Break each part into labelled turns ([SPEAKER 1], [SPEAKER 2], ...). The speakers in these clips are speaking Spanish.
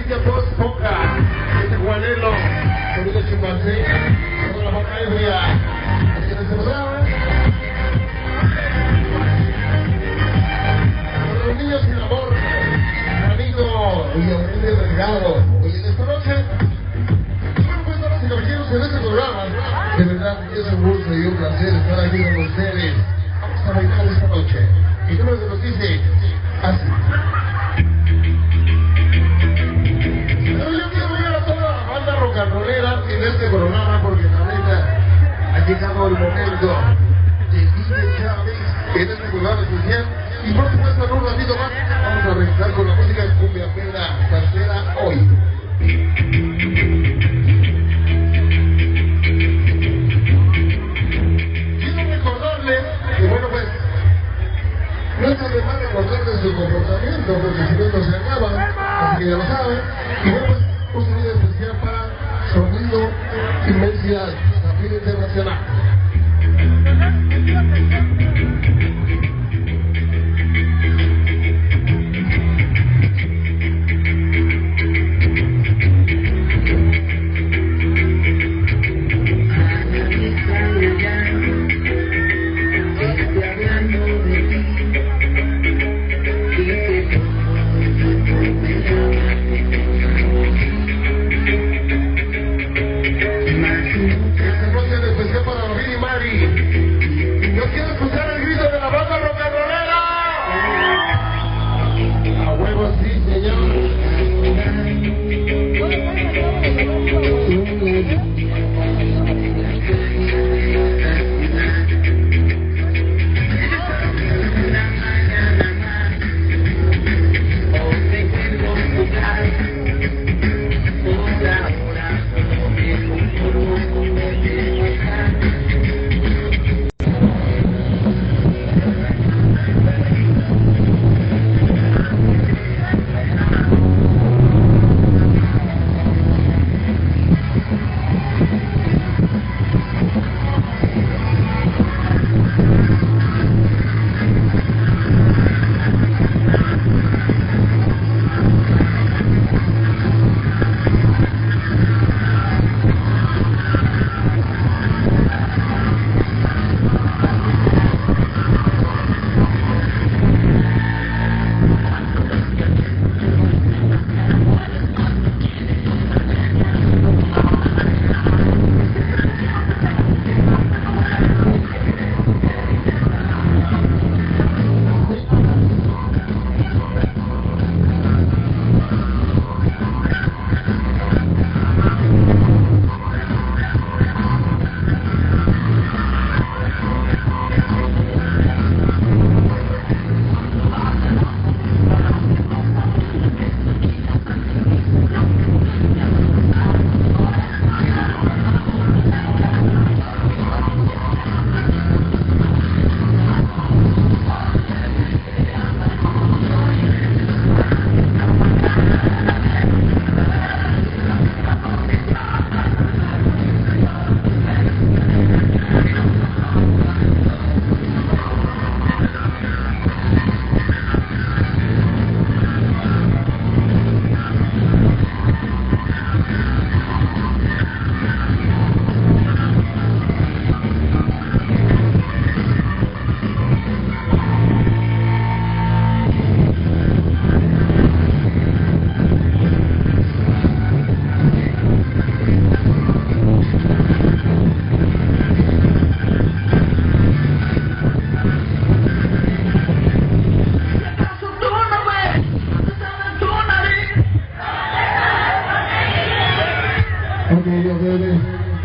[SPEAKER 1] Cristian Post Poca, este Juanelo, Sonido Chimpancé, toda la boca ebria, así que se lo saben. Para los niños sin amor, Juanito y Aurelio Delgado. Oye, esta noche, bueno, pues damas y caballeros, en este programa, de verdad es un gusto y un placer estar aquí con ustedes. Vamos a bailar esta noche. Y uno se nos dice así. Pero yo quiero ver a toda la banda rock and rollera en este programa porque la neta ha llegado el momento de DJ Chávez en este programa especial. Y por supuesto en un ratito más vamos a regresar con la música de cumbia pena tercera hoy. Quiero recordarles que bueno pues no es además recordar de su comportamiento porque si no no se acaba, así que ya lo saben. Y bueno pues un saludo especial para Sonido Inmensidad, también internacional.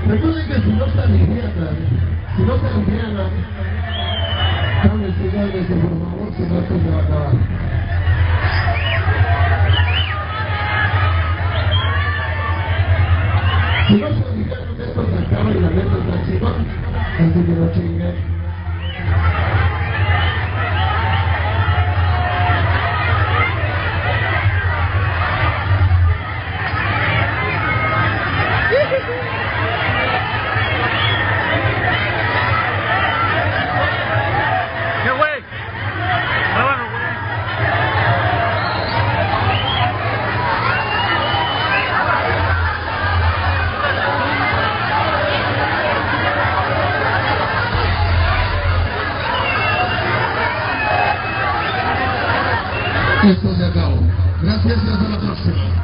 [SPEAKER 1] Recuerden que si no se alivianan, cambien señales, por favor, si no esto se va a acabar. Si no se alivianan, esto se acaba y la neta está chingón, así que no chinguen. Esto se acabó. Gracias y hasta la próxima.